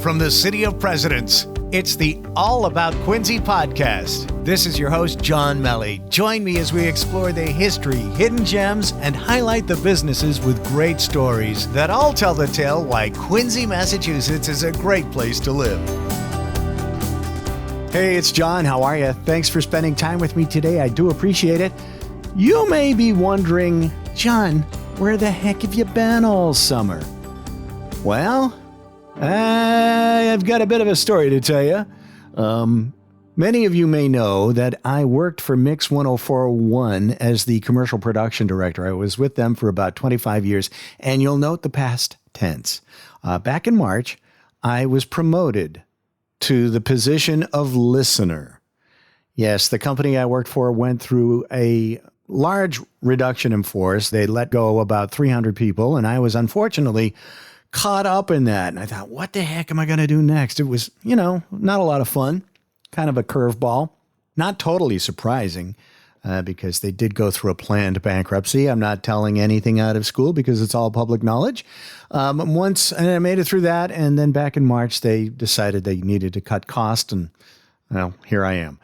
from the City of Presidents, it's the All About Quincy podcast. This is your host, John Melly. Join me as we explore the history, hidden gems, and highlight the businesses with great stories that all tell the tale why Quincy, Massachusetts is a great place to live. Hey, it's John. How are you? Thanks for spending time with me today. I do appreciate it. You may be wondering, John, where the heck have you been all summer? Well, I've got a bit of a story to tell you. Many of you may know that I worked for Mix 1041 as the commercial production director. I was with them for about 25 years, and you'll note the past tense. Back in March, I was promoted to the position of listener. Yes, the company I worked for went through a large reduction in force. They let go about 300 people, and I was unfortunately caught up in that. And I thought, what the heck am I going to do next? It was, not a lot of fun, kind of a curveball, not totally surprising because they did go through a planned bankruptcy. I'm not telling anything out of school because it's all public knowledge. And I made it through that. And then back in March, they decided they needed to cut costs. And well, here I am.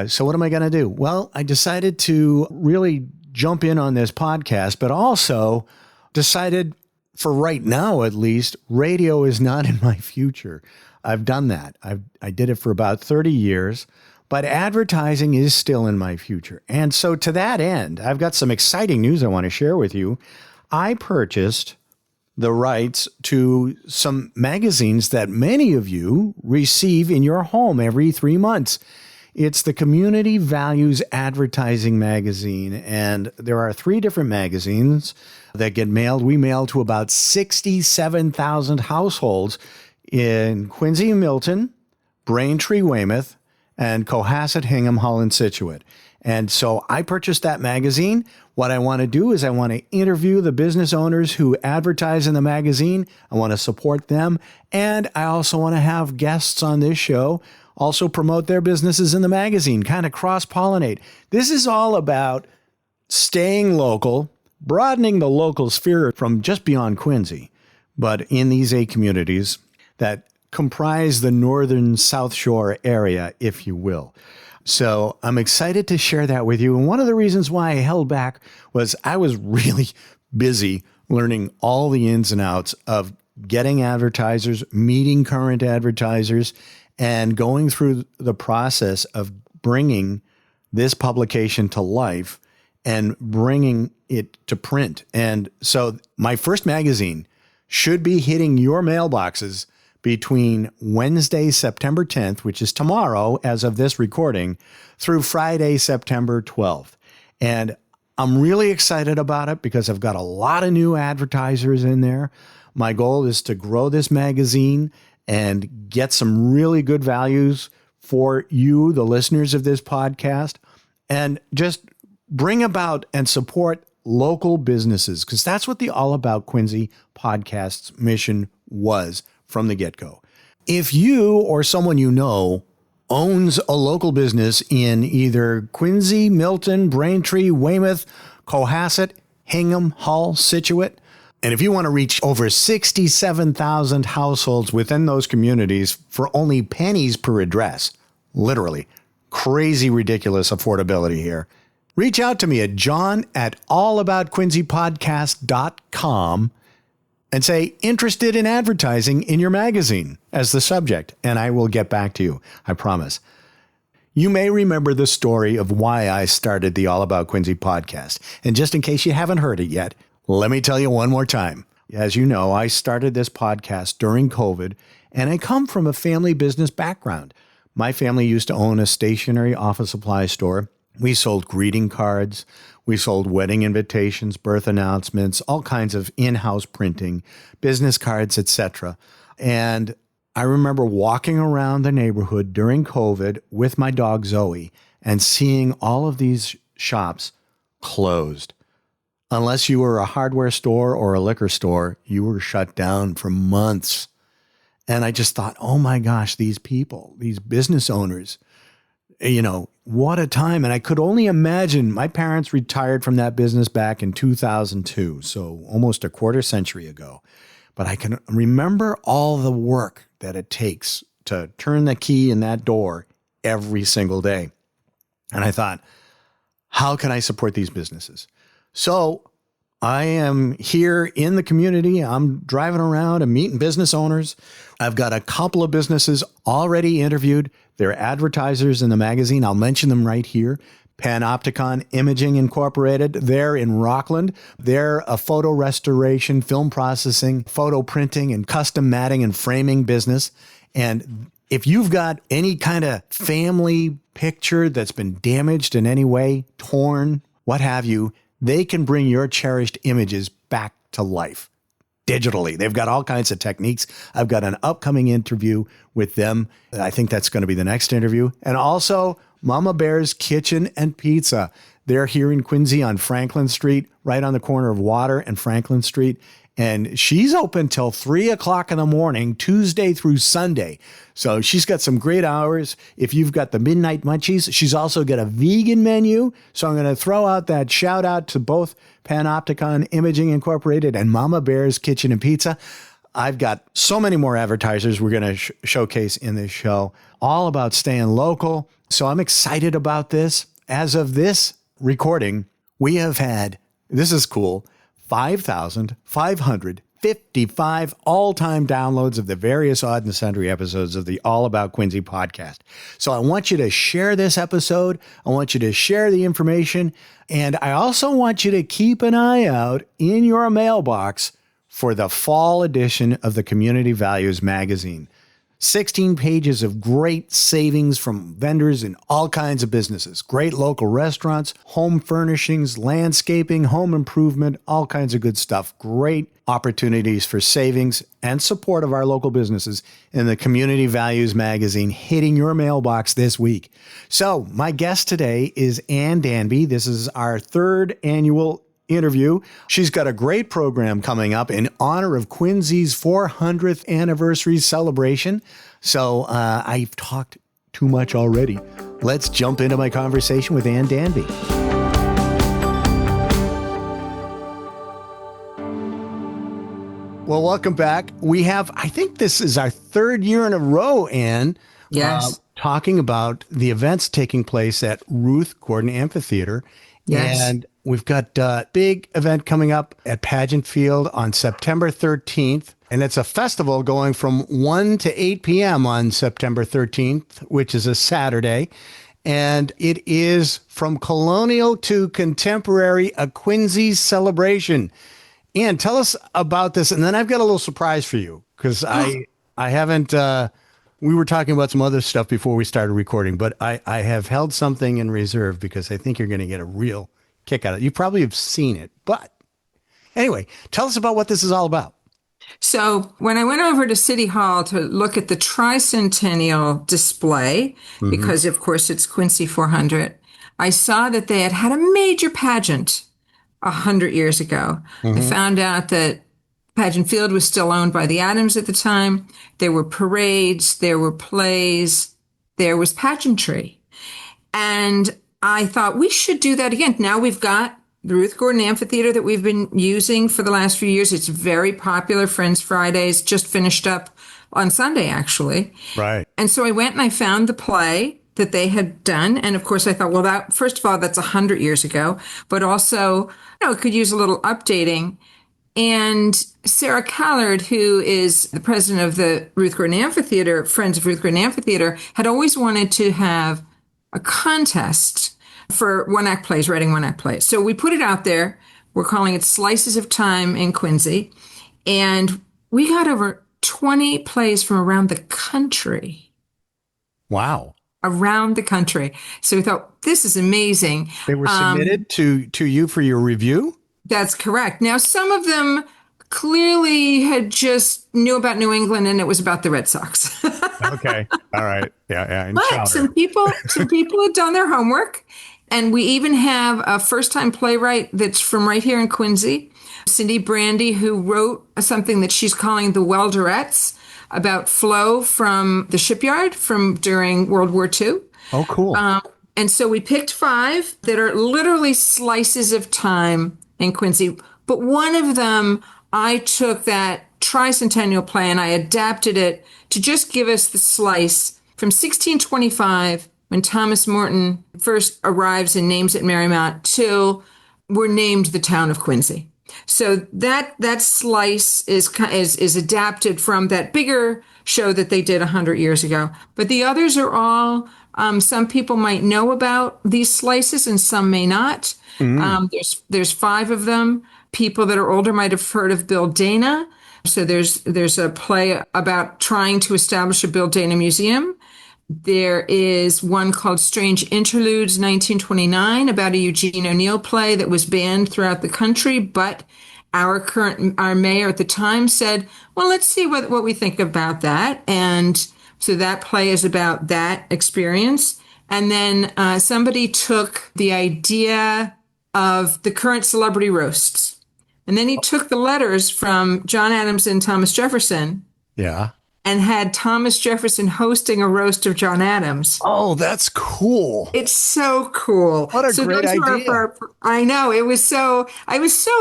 So what am I going to do? Well, I decided to really jump in on this podcast, but also decided, for right now, at least, radio is not in my future. I've done that. I did it for about 30 years, but advertising is still in my future. And so to that end, I've got some exciting news I want to share with you. I purchased the rights to some magazines that many of you receive in your home every 3 months. It's the Community Values Advertising Magazine, and there are 3 different magazines that get mailed. We mail to about 67,000 households in Quincy, Milton, Braintree, Weymouth, and Cohasset, Hingham, Hull, and Scituate. And so I purchased that magazine. What I want to do is I want to interview the business owners who advertise in the magazine. I want to support them. And I also want to have guests on this show also promote their businesses in the magazine, kind of cross-pollinate. This is all about staying local, broadening the local sphere from just beyond Quincy, but in these 8 communities that comprise the northern South Shore area, if you will. So I'm excited to share that with you. And one of the reasons why I held back was I was really busy learning all the ins and outs of getting advertisers, meeting current advertisers, and going through the process of bringing this publication to life and bringing it to print. And so my first magazine should be hitting your mailboxes between Wednesday, September 10th, which is tomorrow as of this recording, through Friday, September 12th. And I'm really excited about it because I've got a lot of new advertisers in there. My goal is to grow this magazine and get some really good values for you, the listeners of this podcast, and just bring about and support local businesses, because that's what the All About Quincy podcast's mission was from the get-go. If you or someone you know owns a local business in either Quincy, Milton, Braintree, Weymouth, Cohasset, Hingham, Hull, Scituate, and if you want to reach over 67,000 households within those communities for only pennies per address, literally crazy, ridiculous affordability here, reach out to me at john@allaboutquincypodcast.com and say, interested in advertising in your magazine as the subject, and I will get back to you. I promise. You may remember the story of why I started the All About Quincy podcast. And just in case you haven't heard it yet, let me tell you one more time. As you know, I started this podcast during COVID, and I come from a family business background. My family used to own a stationary office supply store. We sold greeting cards. We sold wedding invitations, birth announcements, all kinds of in-house printing, business cards, etc. And I remember walking around the neighborhood during COVID with my dog Zoe and seeing all of these shops closed. Unless you were a hardware store or a liquor store, you were shut down for months. And I just thought, oh my gosh, these people, these business owners, what a time. And I could only imagine, my parents retired from that business back in 2002, so almost a quarter century ago. But I can remember all the work that it takes to turn the key in that door every single day. And I thought, how can I support these businesses? So I am here in the community. I'm driving around and meeting business owners. I've got a couple of businesses already interviewed. They're advertisers in the magazine. I'll mention them right here. Panopticon Imaging Incorporated. They're in Rockland. They're a photo restoration, film processing, photo printing, and custom matting and framing business. And if you've got any kind of family picture that's been damaged in any way, torn, what have you, they can bring your cherished images back to life digitally. They've got all kinds of techniques. I've got an upcoming interview with them. I think that's going to be the next interview. And also Mama Bear's Kitchen and Pizza. They're here in Quincy on Franklin Street, right on the corner of Water and Franklin Street. And she's open till 3 o'clock in the morning, Tuesday through Sunday. So she's got some great hours. If you've got the midnight munchies, she's also got a vegan menu. So I'm going to throw out that shout out to both Panopticon Imaging Incorporated and Mama Bear's Kitchen and Pizza. I've got so many more advertisers we're going to showcase in this show, all about staying local. So I'm excited about this. As of this recording, we have had, this is cool, 5,555 all-time downloads of the various odd and sundry episodes of the All About Quincy podcast. So I want you to share this episode. I want you to share the information. And I also want you to keep an eye out in your mailbox for the fall edition of the Community Values magazine. 16 pages of great savings from vendors in all kinds of businesses, great local restaurants, home furnishings, landscaping, home improvement, all kinds of good stuff. Great opportunities for savings and support of our local businesses in the Community Values magazine hitting your mailbox this week. So my guest today is Ann Danby. This is our third annual interview. She's got a great program coming up in honor of Quincy's 400th anniversary celebration. So I've talked too much already. Let's jump into my conversation with Ann Danby. Well, welcome back. We have, I think this is our third year in a row, Ann. Yes. Talking about the events taking place at Ruth Gordon Amphitheatre. Yes. And we've got a big event coming up at Pageant Field on September 13th. And it's a festival going from 1 to 8 p.m. on September 13th, which is a Saturday. And it is from colonial to contemporary, a Quincy celebration. Ann, tell us about this. And then I've got a little surprise for you because I haven't, we were talking about some other stuff before we started recording, but I have held something in reserve because I think you're going to get a real kick out of it. You probably have seen it, but anyway, tell us about what this is all about. So when I went over to City Hall to look at the tricentennial display, because of course it's Quincy 400, I saw that they had a major pageant 100 years ago. I found out that Pageant Field was still owned by the Adams at the time. There were parades, there were plays, there was pageantry. And I thought we should do that again. Now we've got the Ruth Gordon Amphitheatre that we've been using for the last few years. It's very popular. Friends Fridays just finished up on Sunday, actually. Right. And so I went and I found the play that they had done. And of course I thought, well, that, first of all, that's 100 years ago, but also, it could use a little updating. And Sarah Callard, who is the president of the Ruth Gordon Amphitheatre, Friends of Ruth Gordon Amphitheatre, had always wanted to have a contest for one-act plays, writing one-act plays. So we put it out there. We're calling it Slices of Time in Quincy. And we got over 20 plays from around the country. Wow. Around the country. So we thought, this is amazing. They were submitted to you for your review? That's correct. Now, some of them clearly had just knew about New England and it was about the Red Sox. Okay. All right. Yeah. But some people had done their homework. And we even have a first-time playwright that's from right here in Quincy, Cindy Brandy, who wrote something that she's calling The Welderettes about flow from the shipyard from during World War II. Oh, cool. And so we picked 5 that are literally slices of time in Quincy. But one of them, I took that tricentennial play, and I adapted it to just give us the slice from 1625, when Thomas Morton first arrives and names it Marymount, till we're named the town of Quincy. So that slice is adapted from that bigger show that they did 100 years ago. But the others are all, some people might know about these slices and some may not. There's 5 of them. People that are older might have heard of Bill Dana. So there's a play about trying to establish a Bill Dana museum. There is one called Strange Interludes, 1929, about a Eugene O'Neill play that was banned throughout the country, but our mayor at the time said, well, let's see what we think about that. And so that play is about that experience. And then somebody took the idea of the current celebrity roasts. And then he took the letters from John Adams and Thomas Jefferson. Yeah. And had Thomas Jefferson hosting a roast of John Adams. Oh, that's cool. It's so cool. What a great idea. I know. I was so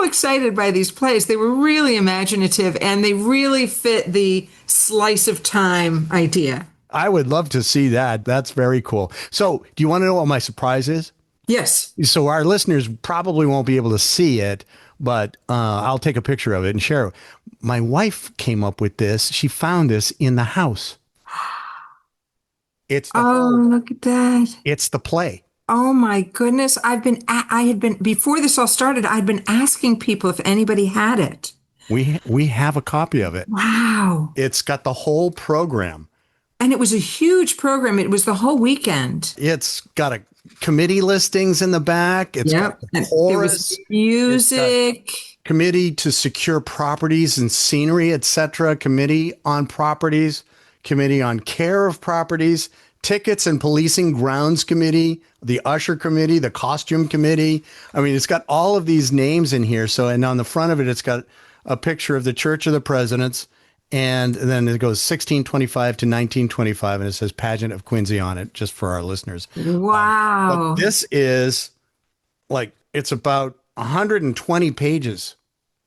excited by these plays. They were really imaginative and they really fit the slice of time idea. I would love to see that. That's very cool. So do you want to know what my surprise is? Yes. So our listeners probably won't be able to see it, but I'll take a picture of it and share it. My wife came up with this. She found this in the house. Look at that. It's the play. Oh my goodness. Before this all started, I'd been asking people if anybody had it. We have a copy of it. Wow. It's got the whole program. And it was a huge program. It was the whole weekend. It's got a committee listings in the back. It's got the chorus, music, committee to secure properties and scenery, etc. Committee on properties, committee on care of properties, tickets and policing grounds committee, the usher committee, the costume committee. I mean, it's got all of these names in here. So, and on the front of it, it's got a picture of the Church of the Presidents. And then it goes 1625 to 1925, and it says Pageant of Quincy on it, just for our listeners. Wow. But this is like, it's about 120 pages.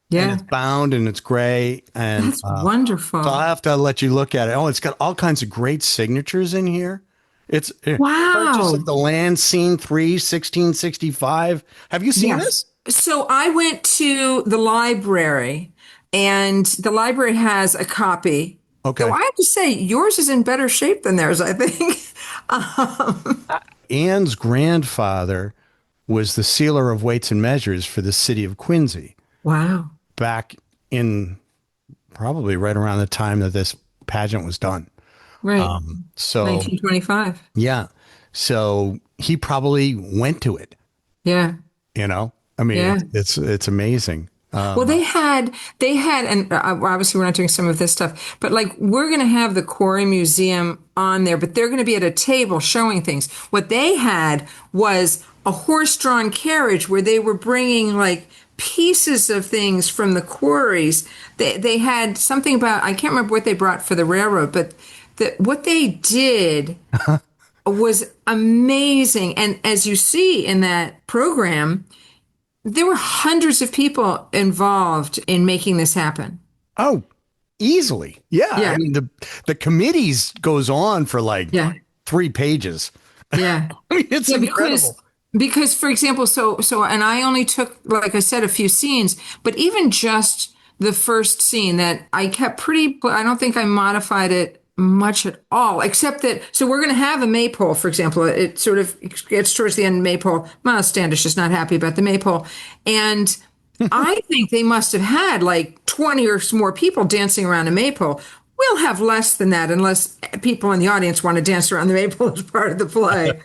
Yeah. And it's bound and it's gray. And that's wonderful. So I'll have to let you look at it. Oh, it's got all kinds of great signatures in here. It's wow. Purchase of the Land, Scene 3, 1665. Have you seen this? So I went to the library. And the library has a copy. Okay. So I have to say, yours is in better shape than theirs, I think. Ann's grandfather was the sealer of weights and measures for the city of Quincy. Wow. Back in probably right around the time that this pageant was done. Right. So 1925. Yeah. So he probably went to it. Yeah. You know, I mean, it's amazing. Well, they had, and obviously we're not doing some of this stuff, but like we're going to have the Quarry Museum on there, but they're going to be at a table showing things. What they had was a horse-drawn carriage where they were bringing like pieces of things from the quarries. They had something about, I can't remember what they brought for the railroad, but what they did was amazing. And as you see in that program, there were hundreds of people involved in making this happen. Oh, easily. Yeah. I mean, the committees goes on for like 3 pages. Yeah. I mean, it's incredible. Because, for example, so, and I only took, like I said, a few scenes, but even just the first scene that I kept I don't think I modified it much at all, except that, so we're going to have a maypole, for example. It sort of gets towards the end of maypole. Miles Standish is not happy about the maypole. And I think they must have had like 20 or more people dancing around a maypole. We'll have less than that unless people in the audience want to dance around the maypole as part of the play.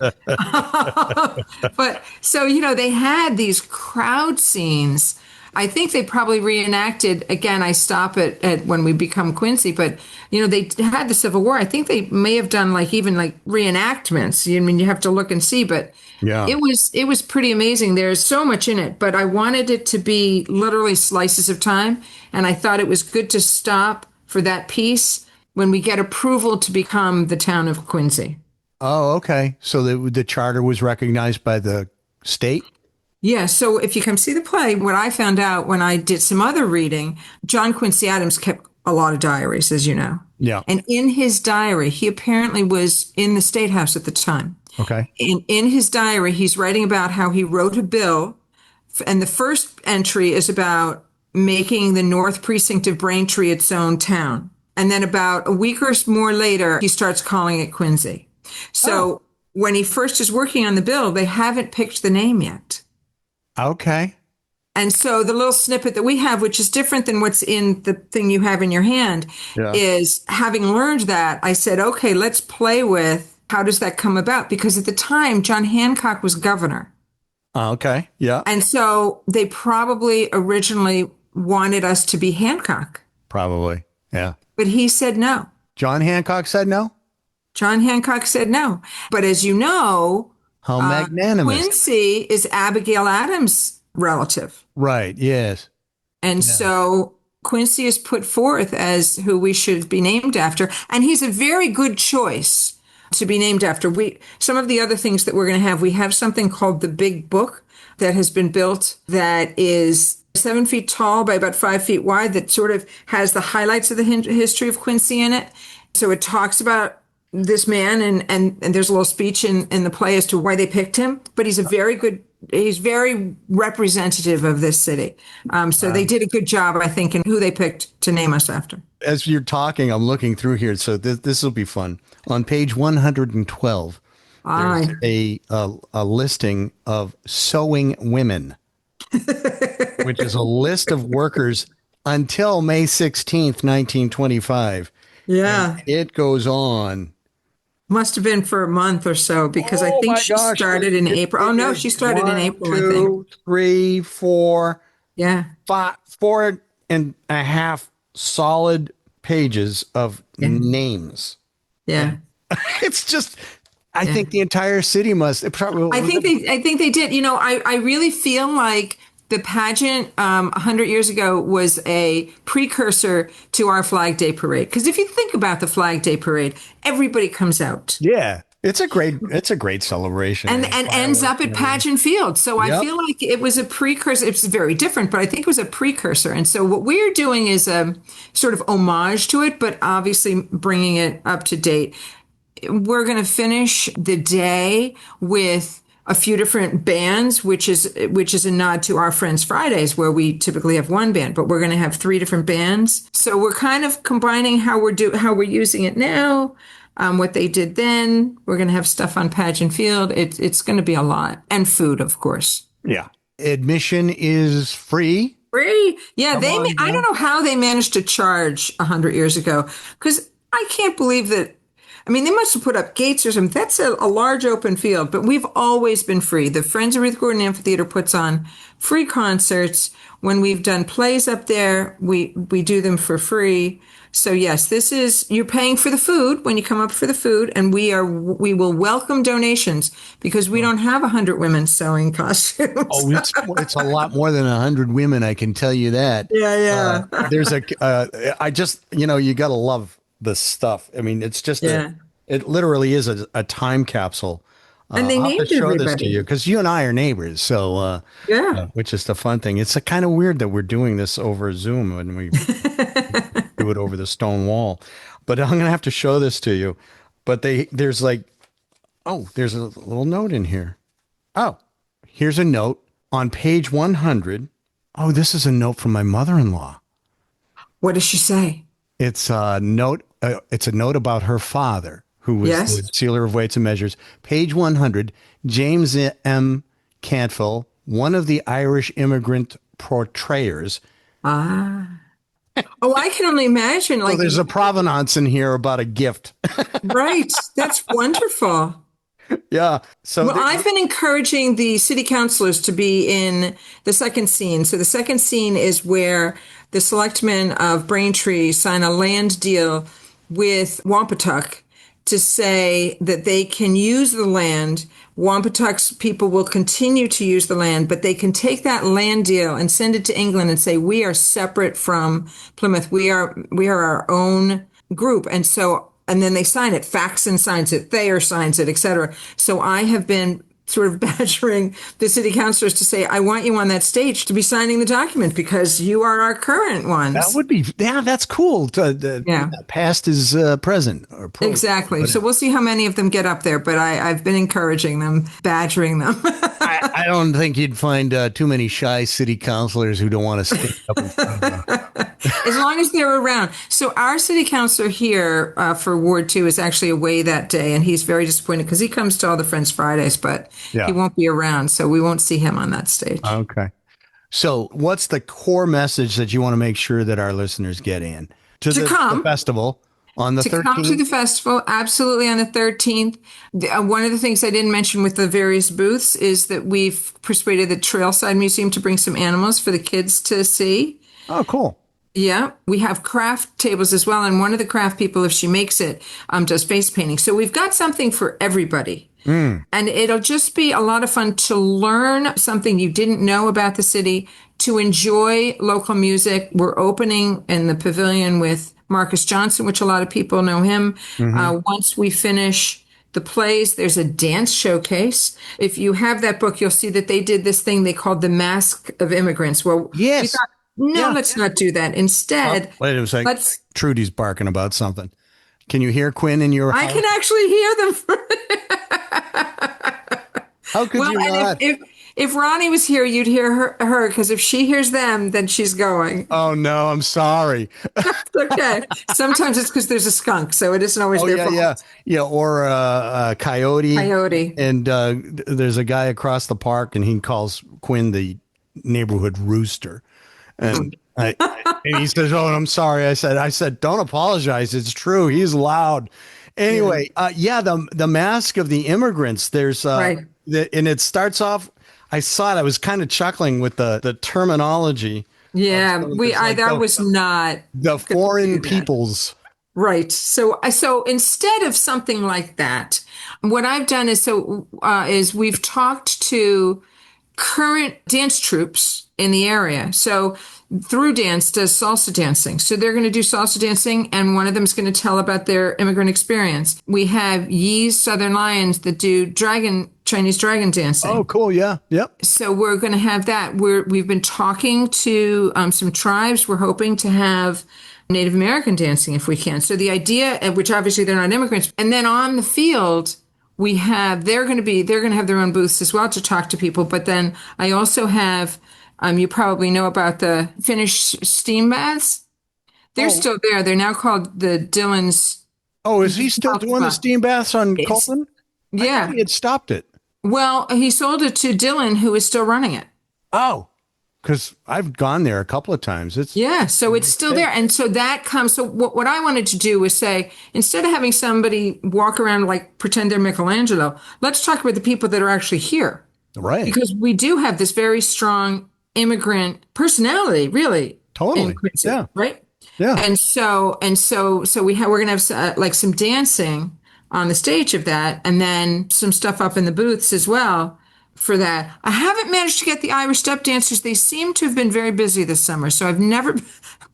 But so, you know, they had these crowd scenes. I think they probably reenacted, again, I stop at when we become Quincy, but, you know, they had the Civil War. I think they may have done even reenactments. I mean, you have to look and see, but it was pretty amazing. There's so much in it, but I wanted it to be literally slices of time. And I thought it was good to stop for that piece when we get approval to become the town of Quincy. Oh, okay. So the charter was recognized by the state? Yeah, so if you come see the play, what I found out when I did some other reading, John Quincy Adams kept a lot of diaries, as you know. Yeah. And in his diary, he apparently was in the State House at the time. Okay. In his diary, he's writing about how he wrote a bill, and the first entry is about making the North Precinct of Braintree its own town. And then about a week or more later, he starts calling it Quincy. So when he first is working on the bill, they haven't picked the name yet. Okay. And so the little snippet that we have, which is different than what's in the thing you have in your hand, is having learned that, I said, okay, let's play with how does that come about? Because at the time, John Hancock was governor. Okay. Yeah. And so they probably originally wanted us to be Hancock. Probably. Yeah. But he said no. John Hancock said no? John Hancock said no. But as you know, how magnanimous. Quincy is Abigail Adams' relative. Right. Yes. And so Quincy is put forth as who we should be named after. And he's a very good choice to be named after. Some of the other things that we're going to have, we have something called the Big Book that has been built that is 7 feet tall by about 5 feet wide, that sort of has the highlights of the history of Quincy in it. So it talks about this man, and there's a little speech in the play as to why they picked him. But he's he's very representative of this city. So they did a good job, I think, in who they picked to name us after. As you're talking, I'm looking through here, so this will be fun. On page 112, there's a listing of sewing women, which is a list of workers until May 16th, 1925. Yeah. And it goes on. Must have been for a month or so, because I think she started in April. Oh, no, she started in April, I think. 2, 3, 4. Yeah. 4.5 solid pages of names. Yeah. It's just, I think the entire city must. It probably. I think they did. You know, I really feel like the pageant 100 years ago was a precursor to our Flag Day Parade. Because if you think about the Flag Day Parade, everybody comes out. Yeah. It's a great celebration. And ends up at Pageant Field. So I feel like it was a precursor. It's very different, but I think it was a precursor. And so what we're doing is a sort of homage to it, but obviously bringing it up to date. We're going to finish the day with a few different bands, which is a nod to our Friends Fridays, where we typically have one band, but we're going to have 3 different bands. So we're kind of combining how we're using it now, what they did then. We're going to have stuff on Pageant Field. It's going to be a lot, and food, of course. Yeah. Admission is free. Free. Yeah. I don't know how they managed to charge 100 years ago, because I can't believe that. I mean, they must have put up gates or something. That's a large open field, but we've always been free. The Friends of Ruth Gordon Amphitheatre puts on free concerts. When we've done plays up there, we do them for free. So yes, you're paying for the food when you come up for the food, and we will welcome donations, because we don't have 100 women sewing costumes. Oh, it's a lot more than 100 women, I can tell you that. Yeah. There's you got to love this stuff. I mean, it's just it literally is a time capsule. And they I'll named have to show everybody. this to you, because you and I are neighbors. So which is the fun thing. It's kind of weird that we're doing this over Zoom when we do it over the stone wall. But I'm gonna have to show this to you. But there's a little note in here. Oh, here's a note on page 100. Oh, this is a note from my mother-in-law. What does she say? It's a note. It's a note about her father, who was the sealer of weights and measures. Page 100, James M. Cantwell, one of the Irish immigrant portrayers. Oh, I can only imagine. Like, there's a provenance in here about a gift. Right. That's wonderful. Yeah. So I've been encouraging the city councilors to be in the second scene. So the second scene is where the selectmen of Braintree sign a land deal with Wampatuck to say that they can use the land. Wampatuck's people will continue to use the land, but they can take that land deal and send it to England and say, we are separate from Plymouth. We are our own group. And then they sign it. Faxon signs it. Thayer signs it, etc. So I have been sort of badgering the city councilors to say, I want you on that stage to be signing the document because you are our current ones. That would be, yeah, that's cool. Past is present. Or exactly. So we'll see how many of them get up there, but I've been encouraging them, badgering them. I don't think you'd find too many shy city councilors who don't want to stick up in front of them. As long as they're around. So our city councilor here for Ward 2 is actually away that day, and he's very disappointed because he comes to all the Friends Fridays, but he won't be around, so we won't see him on that stage. Okay. So what's the core message that you want to make sure that our listeners get in? To the festival on the 13th? To come to the festival, absolutely, on the 13th. One of the things I didn't mention with the various booths is that we've persuaded the Trailside Museum to bring some animals for the kids to see. Oh, cool. Yeah, we have craft tables as well. And one of the craft people, if she makes it, does face painting. So we've got something for everybody. And it'll just be a lot of fun to learn something you didn't know about the city, to enjoy local music. We're opening in the pavilion with Marcus Johnson, which a lot of people know him. Once we finish the plays, there's a dance showcase. If you have that book, you'll see that they did this thing they called the Mask of Immigrants. Well, yes. Let's not do that. Instead, wait a second. Trudy's barking about something. Can you hear Quinn in your house? I can actually hear them. How could you not? If Ronnie was here, you'd hear her, because if she hears them, then she's going. Oh, no, I'm sorry. It's okay. Sometimes it's because there's a skunk, so it isn't always their fault. Yeah, or a coyote. Coyote. And there's a guy across the park, and he calls Quinn the neighborhood rooster. And and he says, "Oh, I'm sorry." I said, "Don't apologize. It's true. He's loud." Anyway, the Mask of the Immigrants. There's and it starts off. I saw it. I was kind of chuckling with the terminology. Yeah, that was not the foreign peoples. Right. So instead of something like that, what I've done is we've talked to current dance troupes in the area. So Through Dance does salsa dancing. So they're going to do salsa dancing, and one of them is going to tell about their immigrant experience. We have Yee's Southern Lions that do Chinese dragon dancing. Oh, cool. Yeah. Yep. So we're going to have that. We've been talking to some tribes. We're hoping to have Native American dancing if we can. So the idea, which obviously they're not immigrants, and then on the field, they're going to have their own booths as well to talk to people. But then I also have, you probably know about the Finnish steam baths. They're still there. They're now called the Dylan's. Oh, is he still doing the steam baths on Copeland? Yeah. I thought he had stopped it. Well, he sold it to Dylan, who is still running it. Oh, because I've gone there a couple of times. So it's still there. And so that comes. So what I wanted to do was say, instead of having somebody walk around like pretend they're Michelangelo, let's talk about the people that are actually here. Right. Because we do have this very strong immigrant personality, really. Totally. In Quincy, yeah. Right. Yeah. And so we're going to have like some dancing on the stage of that, and then some stuff up in the booths as well for that. I haven't managed to get the Irish step dancers. They seem to have been very busy this summer, so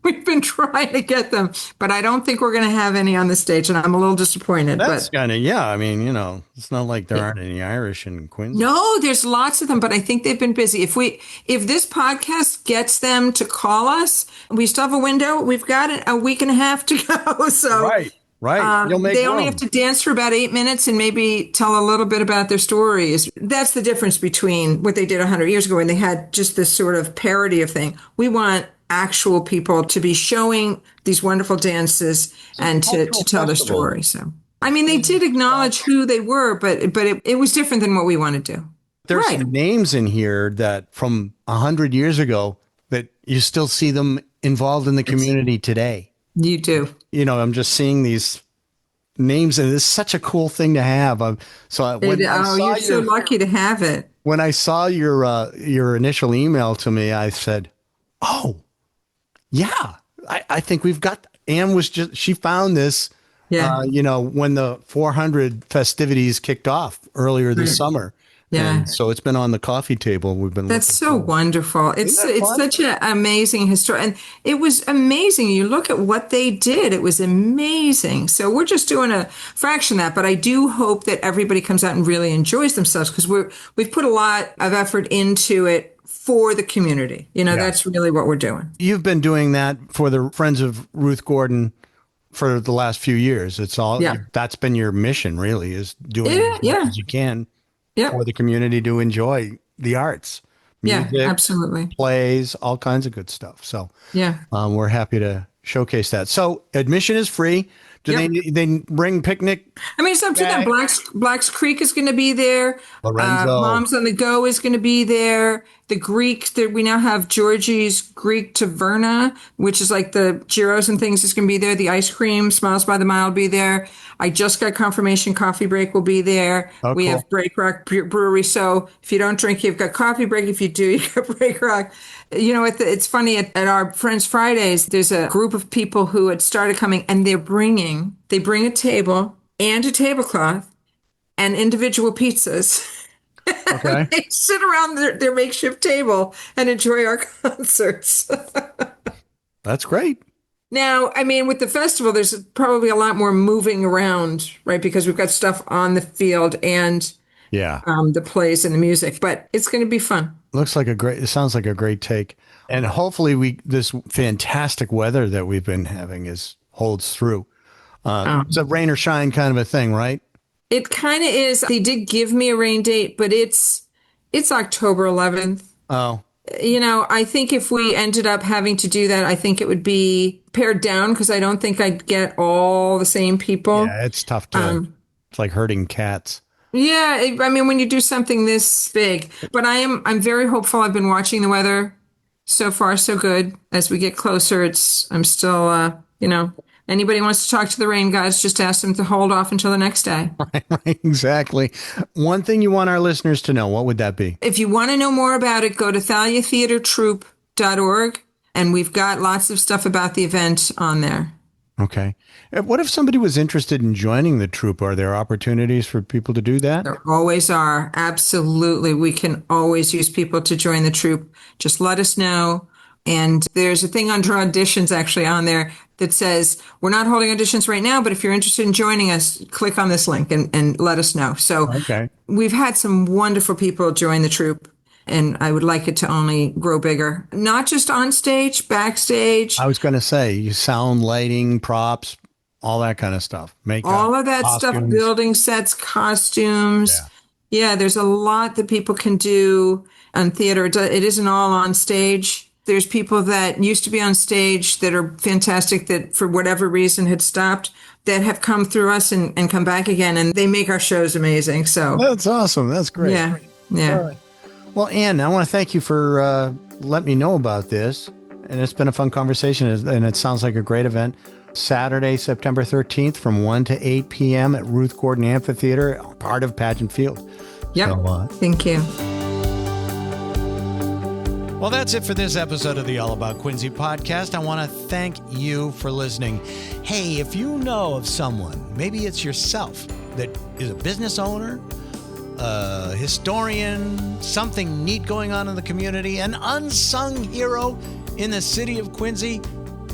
we've been trying to get them, but I don't think we're going to have any on the stage, and I'm a little disappointed. That's kind of, I mean, it's not like there aren't any Irish in Quincy. No, there's lots of them, but I think they've been busy. If this podcast gets them to call us, we still have a window. We've got a week and a half to go. So Right. They only have to dance for about 8 minutes and maybe tell a little bit about their stories. That's the difference between what they did 100 years ago when they had just this sort of parody of thing. We want actual people to be showing these wonderful dances and to tell their story. So, I mean, they did acknowledge who they were, but it was different than what we want to do. There's some names in here that from 100 years ago that you still see them involved in the community today. You do. I'm just seeing these names, and it's such a cool thing to have. You're so lucky to have it. When I saw your initial email to me, I said, "Oh, yeah, I think we've got." Ann she found this, when the 400 festivities kicked off earlier this summer, Yeah. And so it's been on the coffee table. We've been That's looking so forward. wonderful. It's Isn't that it's fun? such an amazing history, and it was amazing. You look at what they did; it was amazing. So we're just doing a fraction of that, but I do hope that everybody comes out and really enjoys themselves because we've put a lot of effort into it for the community. Yeah. That's really what we're doing. You've been doing that for the Friends of Ruth Gordon for the last few years. It's all Yeah. that's been your mission, really, is doing Yeah, as much yeah. as you can Yep. for the community to enjoy the arts, Yeah, music, absolutely. plays, all kinds of good stuff. So Yeah. we're happy to showcase that. So admission is free. Do Yep. they bring picnic? I mean, it's up to them. Black's Creek is going to be there. Lorenzo. Moms on the Go is going to be there. The Greek, we now have Georgie's Greek Taverna, which is like the gyros and things is going to be there. The ice cream, Smiles by the Mile will be there. I just got confirmation Coffee Break will be there. Oh, we cool. have Break Rock Brewery. So if you don't drink, you've got Coffee Break. If you do, you've got Break Rock. It's funny at our Friends Fridays, there's a group of people who had started coming and they bring a table and a tablecloth and individual pizzas. Okay. They sit around their makeshift table and enjoy our concerts. That's great. Now, I mean, with the festival, there's probably a lot more moving around, right? Because we've got stuff on the field and Yeah. the plays and the music, but it's going to be fun. It sounds like a great take. And hopefully this fantastic weather that we've been having holds through. It's a rain or shine kind of a thing, right? It kind of is. They did give me a rain date, but it's October 11th. Oh, I think if we ended up having to do that, I think it would be pared down because I don't think I'd get all the same people. yeah, it's tough to, it's like herding cats. Yeah, I mean, when you do something this big, but I'm very hopeful. I've been watching the weather. So far, so good. As we get closer, I'm still, anybody wants to talk to the rain gods, just ask them to hold off until the next day. Right, exactly. One thing you want our listeners to know, what would that be? If you want to know more about it, go to thaliatheatretroupe.org, and we've got lots of stuff about the event on there. Okay. What if somebody was interested in joining the troupe? Are there opportunities for people to do that? There always are. Absolutely. We can always use people to join the troupe. Just let us know. And there's a thing under auditions actually on there that says, we're not holding auditions right now, but if you're interested in joining us, click on this link and let us know. So Okay. We've had some wonderful people join the troupe, and I would like it to only grow bigger. Not just on stage, backstage. I was going to say, sound, lighting, props, all that kind of stuff. Makeup, All of that costumes. stuff, building sets, costumes. Yeah, there's a lot that people can do on theater. It isn't all on stage. There's people that used to be on stage that are fantastic that for whatever reason had stopped that have come through us and come back again, and they make our shows amazing. So That's awesome. That's great. yeah. All right. Well, Ann, I want to thank you for letting me know about this. And it's been a fun conversation, and it sounds like a great event. Saturday, September 13th from 1 to 8 p.m. at Ruth Gordon Amphitheatre, part of Pageant Field. Yep. So, Thank you. well, that's it for this episode of the All About Quincy podcast. I want to thank you for listening. Hey, if you know of someone, maybe it's yourself, that is a business owner, a historian, something neat going on in the community, an unsung hero in the city of Quincy,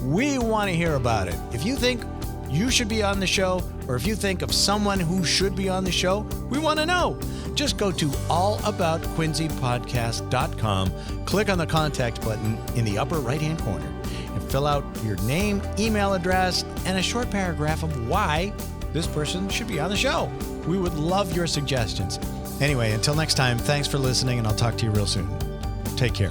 we want to hear about it. If you think you should be on the show, or if you think of someone who should be on the show, we want to know. Just go to allaboutquincypodcast.com, click on the contact button in the upper right-hand corner, and fill out your name, email address, and a short paragraph of why this person should be on the show. We would love your suggestions. Anyway, until next time, thanks for listening, and I'll talk to you real soon. Take care.